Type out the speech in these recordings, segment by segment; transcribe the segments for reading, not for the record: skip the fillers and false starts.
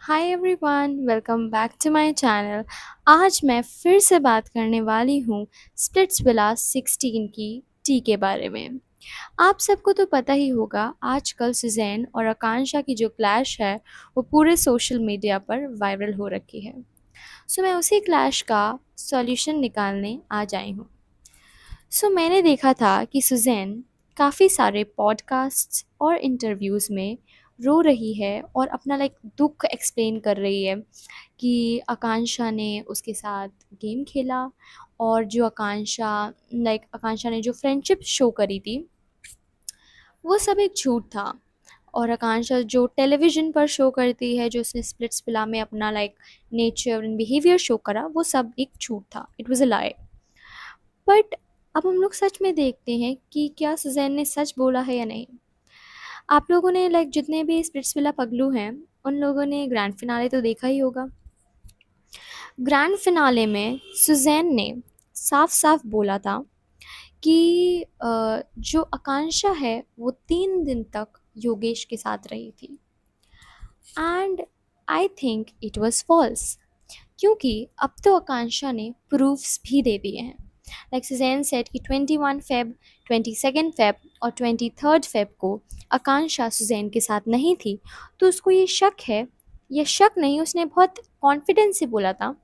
Hi everyone, welcome back to my channel. आज मैं फिर से बात करने वाली हूँ स्प्लिट्सविला 16 की टी के बारे में। आप सबको तो पता ही होगा, आजकल सुजैन और आकांक्षा की जो क्लैश है वो पूरे सोशल मीडिया पर वायरल हो रखी है। सो मैं उसी क्लैश का सॉल्यूशन निकालने आज आई हूँ। मैंने देखा था कि सुजैन काफ़ी सारे पॉडकास्ट्स और इंटरव्यूज़ में रो रही है और अपना दुख एक्सप्लेन कर रही है कि आकांक्षा ने उसके साथ गेम खेला, और जो आकांक्षा ने जो फ्रेंडशिप शो करी थी वो सब एक झूठ था। और आकांक्षा जो टेलीविज़न पर शो करती है, जो उसने स्प्लिट्सविला में अपना नेचर एंड बिहेवियर शो करा, वो सब एक झूठ था। It was a lie. But अब हम लोग सच में देखते हैं कि क्या सुजैन ने सच बोला है या नहीं। आप लोगों ने जितने भी स्प्लिट्सविला पगलू हैं, उन लोगों ने ग्रैंड फिनाले तो देखा ही होगा। ग्रैंड फिनाले में सुजैन ने साफ साफ बोला था कि जो आकांक्षा है वो 3 दिन तक योगेश के साथ रही थी। And I think it was false, क्योंकि अब तो आकांक्षा ने प्रूफ्स भी दे दिए हैं। सुजैन सेट कि 21 फेब, 22 फेब और 23 फेब को आकांक्षा सुजैन के साथ नहीं थी। तो उसको ये शक है, ये शक नहीं, उसने बहुत कॉन्फिडेंस से बोला था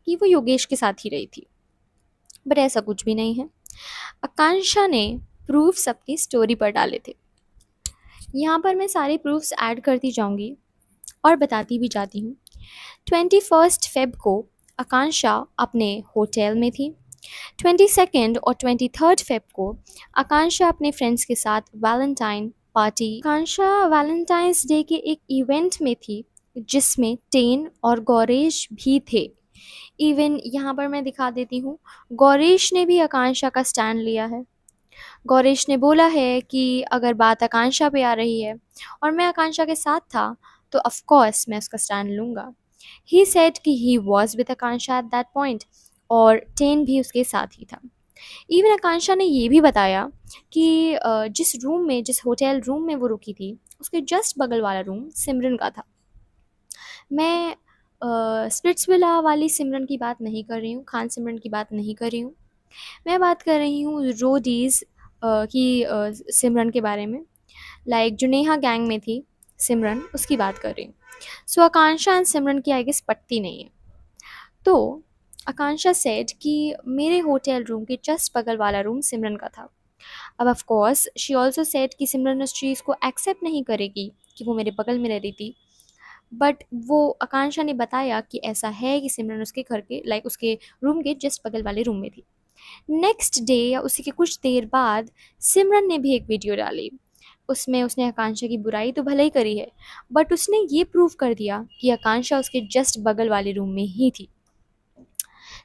कि वो योगेश के साथ ही रही थी। बट ऐसा कुछ भी नहीं है। आकांक्षा ने प्रूफ्स अपनी स्टोरी पर डाले थे। यहाँ पर मैं सारे प्रूफ्स ऐड करती जाऊँगी और बताती भी जाती हूँ। 21 फेब को आकांक्षा अपने होटल में थी। 22 और 23 फेब को आकांक्षा अपने फ्रेंड्स के साथ वैलेंटाइन पार्टी, आकांक्षा वैलेंटाइंस डे के एक इवेंट में थी जिसमें टेन और गौरेश भी थे। इवन यहाँ पर मैं दिखा देती हूँ, गौरेश ने भी आकांक्षा का स्टैंड लिया है। गौरेश ने बोला है कि अगर बात आकांक्षा पे आ रही है और मैं आकांक्षा के साथ था तो ऑफ कोर्स मैं उसका स्टैंड लूँगा। ही सेड कि he was with Akanksha at that point, और टेन भी उसके साथ ही था। इवन आकांक्षा ने ये भी बताया कि जिस होटल रूम में वो रुकी थी उसके जस्ट बगल वाला रूम सिमरन का था। मैं स्प्लिट्सविला वाली सिमरन की बात नहीं कर रही हूँ, खान सिमरन की बात नहीं कर रही हूँ। मैं बात कर रही हूँ रोडीज़ की सिमरन के बारे में। जो नेहा गैंग में थी सिमरन, उसकी बात कर रही हूँ। सो आकांक्षा एंड सिमरन की आई गेस पटती नहीं है। तो आकांक्षा सेड कि मेरे होटल रूम के जस्ट बगल वाला रूम सिमरन का था। अब of course she also said कि सिमरन उस चीज़ को एक्सेप्ट नहीं करेगी कि वो मेरे बगल में रह रही थी। बट वो आकांक्षा ने बताया कि ऐसा है कि सिमरन उसके घर के उसके रूम के जस्ट बगल वाले रूम में थी। नेक्स्ट डे या उसी के कुछ देर बाद सिमरन ने भी एक वीडियो डाली। उसमें उसने आकांक्षा की बुराई तो भले ही करी है, बट उसने ये प्रूव कर दिया कि आकांक्षा उसके जस्ट बगल वाले रूम में ही थी।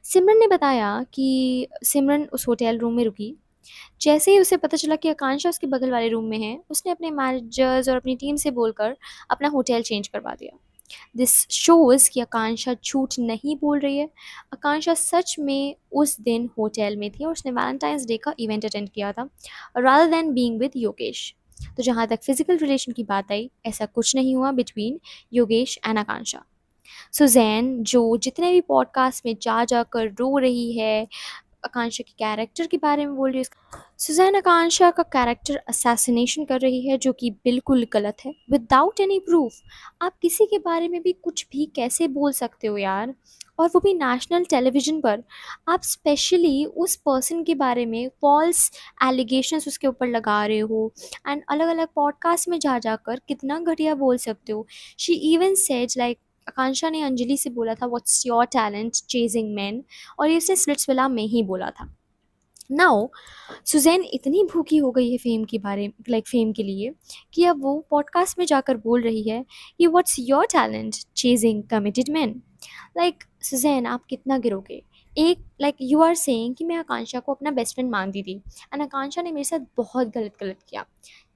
सिमरन ने बताया कि सिमरन उस होटल रूम में रुकी। जैसे ही उसे पता चला कि आकांक्षा उसके बगल वाले रूम में है, उसने अपने मैनेजर्स और अपनी टीम से बोलकर अपना होटल चेंज करवा दिया। दिस शोज़ कि आकांक्षा झूठ नहीं बोल रही है। आकांक्षा सच में उस दिन होटल में थी और उसने वैलेंटाइंस डे का इवेंट अटेंड किया था, rather than being with Yogesh. तो जहाँ तक फिजिकल रिलेशन की बात आई, ऐसा कुछ नहीं हुआ between Yogesh and Akanksha. Suzanne जो जितने भी पॉडकास्ट में जा जाकर रो रही है, आकांक्षा के कैरेक्टर के बारे में बोल रही है, सुजैन आकांक्षा का कैरेक्टर असैसिनेशन कर रही है, जो कि बिल्कुल गलत है, विदाउट एनी प्रूफ। आप किसी के बारे में भी कुछ भी कैसे बोल सकते हो यार, और वो भी नेशनल टेलीविज़न पर। आप स्पेशली उस पर्सन के बारे में फॉल्स एलिगेशंस उसके ऊपर लगा रहे हो, एंड अलग अलग पॉडकास्ट में जा जाकर कितना घटिया बोल सकते हो। शी इवन सेड आकांक्षा ने अंजलि से बोला था what's your talent chasing man, और ये उसने स्प्लिट्सविला में ही बोला था। नाउ सुजैन इतनी भूखी हो गई है फेम के बारे फेम के लिए कि अब वो पॉडकास्ट में जाकर बोल रही है कि what's your talent chasing committed man. Suzanne, आप कितना गिरोगे? एक यू आर सेइंग कि मैं आकांक्षा को अपना बेस्ट फ्रेंड मानती थी एंड आकांक्षा ने मेरे साथ बहुत गलत गलत किया।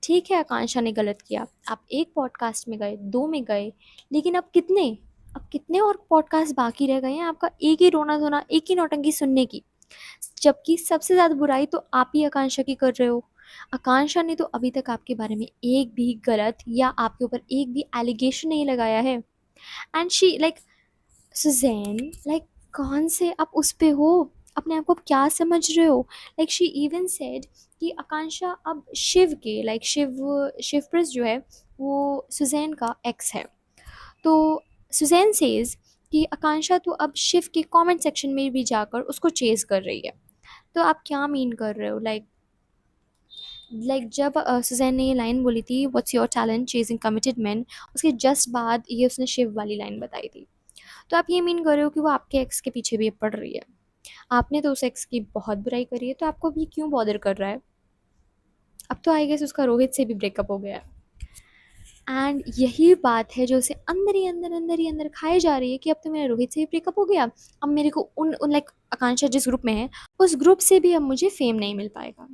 ठीक है, आकांक्षा ने गलत किया, आप एक पॉडकास्ट में गए, दो में गए, लेकिन अब कितने और पॉडकास्ट बाकी रह गए हैं आपका एक ही रोना धोना, एक ही नौटंकी सुनने की? जबकि सबसे ज़्यादा बुराई तो आप ही आकांक्षा की कर रहे हो। आकांक्षा ने तो अभी तक आपके बारे में एक भी गलत या आपके ऊपर एक भी एलिगेशन नहीं लगाया है। And she like Suzanne like कौन से आप उस पे हो, अपने आप को आप क्या समझ रहे हो? लाइक शी इवन सेड कि आकांक्षा अब शिव के लाइक शिवप्रस जो है वो सुजैन का एक्स है। तो सुजैन सेज कि आकांक्षा तो अब शिव के कमेंट सेक्शन में भी जाकर उसको चेज कर रही है। तो आप क्या मीन कर रहे हो? लाइक जब सुजैन ने ये लाइन बोली थी what's your talent chasing committed man, उसके जस्ट बाद ये उसने शिव वाली लाइन बताई थी। तो आप ये मीन कर रहे हो कि वो आपके एक्स के पीछे भी पड़ रही है? आपने तो उस एक्स की बहुत बुराई करी है, तो आपको भी क्यों बॉदर कर रहा है? अब तो आई गेस उसका रोहित से भी ब्रेकअप हो गया है। एंड यही बात है जो उसे अंदर ही अंदर खाई जा रही है कि अब तो मेरा रोहित से भी ब्रेकअप हो गया, अब मेरे को उन लाइक आकांक्षा जिस ग्रुप में है उस ग्रुप से भी अब मुझे फेम नहीं मिल पाएगा।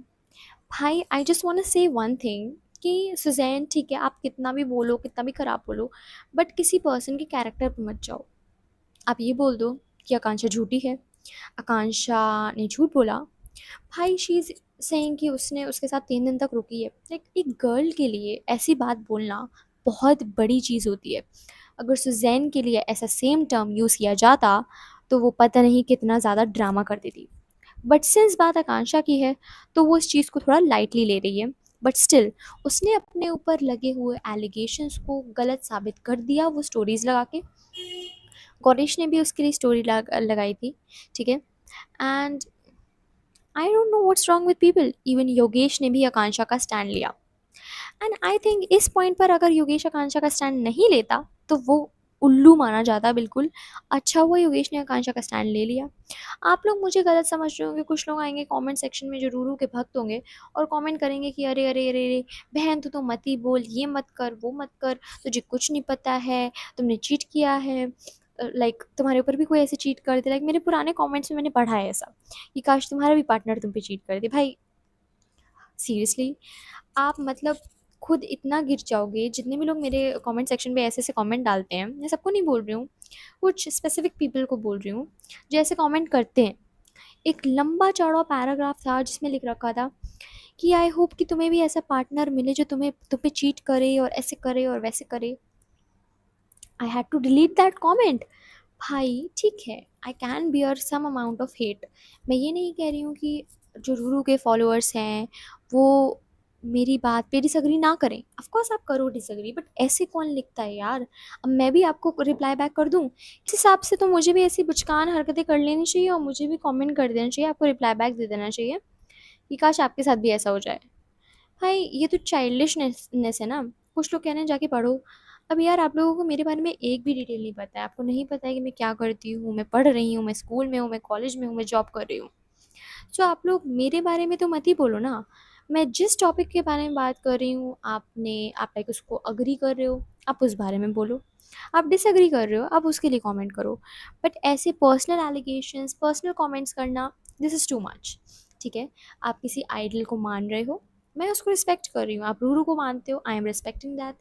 भाई आई जस्ट वांट टू से वन थिंग कि सुजैन ठीक है, आप कितना भी बोलो कितना भी खराब बोलो, बट किसी पर्सन के कैरेक्टर पर मत जाओ। आप ये बोल दो कि आकांक्षा झूठी है, आकांक्षा ने झूठ बोला। भाई शी इज़ सेइंग कि उसने उसके साथ 3 दिन तक रुकी है। लाइक एक गर्ल के लिए ऐसी बात बोलना बहुत बड़ी चीज़ होती है। अगर सुजैन के लिए ऐसा सेम टर्म यूज़ किया जाता तो वो पता नहीं कितना ज़्यादा ड्रामा कर देती। बट सिंस बात आकांक्षा की है तो वो इस चीज़ को थोड़ा लाइटली ले रही है। बट स्टिल उसने अपने ऊपर लगे हुए एलिगेशंस को गलत साबित कर दिया वो स्टोरीज़ लगा के। गौरीश ने भी उसके लिए स्टोरी लगाई थी, ठीक है। And I don't know what's wrong with people, even Yogesh ने भी आकांक्षा का स्टैंड लिया। एंड आई थिंक इस पॉइंट पर अगर योगेश आकांक्षा का स्टैंड नहीं लेता तो वो उल्लू माना जाता बिल्कुल। अच्छा हुआ योगेश ने आकांक्षा का स्टैंड ले लिया। आप लोग मुझे गलत समझ रहे होंगे, कुछ लोग आएंगे कमेंट सेक्शन में जो रूरू के भक्त होंगे और कमेंट करेंगे कि अरे अरे अरे अरे बहन तू तो मत ही बोल, ये मत कर वो मत कर, तुझे कुछ नहीं पता है, तुमने चीट किया है। लाइक तुम्हारे ऊपर भी कोई ऐसे चीट कर दे। लाइक मेरे पुराने कमेंट्स में मैंने पढ़ा है ऐसा कि काश तुम्हारा भी पार्टनर तुम पे चीट कर दे। भाई सीरियसली आप मतलब खुद इतना गिर जाओगे। जितने भी लोग मेरे कमेंट सेक्शन पे ऐसे ऐसे कमेंट डालते हैं, मैं सबको नहीं बोल रही हूँ, कुछ स्पेसिफिक पीपल को बोल रही हूँ जो ऐसे कमेंट करते हैं। एक लंबा चौड़ा पैराग्राफ था जिसमें लिख रखा था कि आई होप कि तुम्हें भी ऐसा पार्टनर मिले जो तुम पे चीट करे और ऐसे करे और वैसे करे। I had to delete that comment. भाई ठीक है, I can bear some amount of hate. मैं ये नहीं कह रही हूँ कि जो रूरू के फॉलोअर्स हैं वो मेरी बात पे डिसएग्री ना करें। ऑफ कोर्स आप करो डिसएग्री, बट ऐसे कौन लिखता है यार? अब मैं भी आपको रिप्लाई बैक कर दूँ इस हिसाब से? तो मुझे भी ऐसी बुचकान हरकतें कर लेनी चाहिए और मुझे भी कमेंट कर देना चाहिए, आपको रिप्लाई बैक दे देना चाहिए कि काश आपके साथ भी ऐसा हो जाए। भाई ये तो चाइल्डिशनेस है ना। कुछ लोग कह रहे हैं जाके पढ़ो। अब यार आप लोगों को मेरे बारे में एक भी डिटेल नहीं पता है, आपको नहीं पता है कि मैं क्या करती हूँ, मैं पढ़ रही हूँ, मैं स्कूल में हूँ, मैं कॉलेज में हूँ, मैं जॉब कर रही हूँ। सो आप लोग मेरे बारे में तो मत ही बोलो ना। मैं जिस टॉपिक के बारे में बात कर रही हूँ आप लाइक उसको अग्री कर रहे हो, आप उस बारे में बोलो। आप डिसएग्री कर रहे हो, आप उसके लिए कमेंट करो। बट ऐसे पर्सनल एलिगेशंस, पर्सनल कमेंट्स करना, दिस इज़ टू मच। ठीक है, आप किसी आइडल को मान रहे हो, मैं उसको रिस्पेक्ट कर रही हूँ। आप रूरू को मानते हो, आई एम रिस्पेक्टिंग दैट।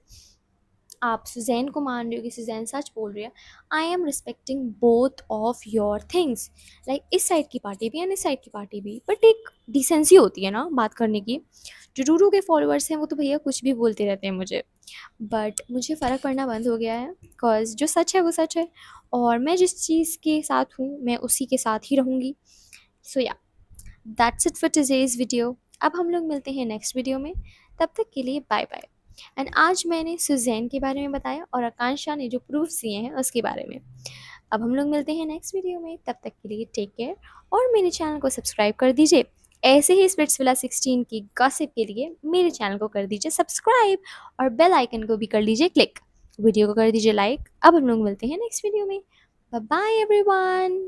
आप सुजैन को मान रहे हो कि सुजैन सच बोल रही है, I am respecting both of your things. Like इस साइड की पार्टी भी एंड इस साइड की पार्टी भी, बट एक डिसेंसी होती है ना बात करने की। जो रूरू के फॉलोअर्स हैं वो तो भैया कुछ भी बोलते रहते हैं मुझे, बट मुझे फ़र्क पड़ना बंद हो गया है। बिकॉज जो सच है वो सच है, और मैं जिस चीज़ के साथ हूँ मैं उसी के साथ ही रहूँगी। सो या that's it for today's video. अब हम लोग मिलते हैं नेक्स्ट वीडियो में, तब तक के लिए बाय बाय। एंड आज मैंने सुजैन के बारे में बताया और आकांक्षा ने जो प्रूफ्स दिए हैं उसके बारे में। अब हम लोग मिलते हैं नेक्स्ट वीडियो में, तब तक के लिए टेक केयर और मेरे चैनल को सब्सक्राइब कर दीजिए। ऐसे ही स्प्लिट्सविला 16 की गॉसिप के लिए मेरे चैनल को कर दीजिए सब्सक्राइब और बेल आइकन को भी कर लीजिए क्लिक। वीडियो को कर दीजिए लाइक। अब हम लोग मिलते हैं नेक्स्ट वीडियो में। Bye bye everyone.